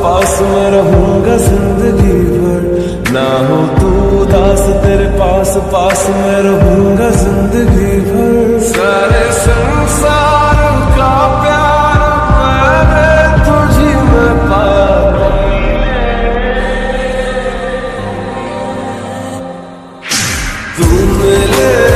पास मैं रहूंगा जिंदगी भर, ना हो तू उदास तेरे पास पास मैं रहूंगा जिंदगी भर। सारे संसार का प्यार मैंने तुझी में पाया, तू मिले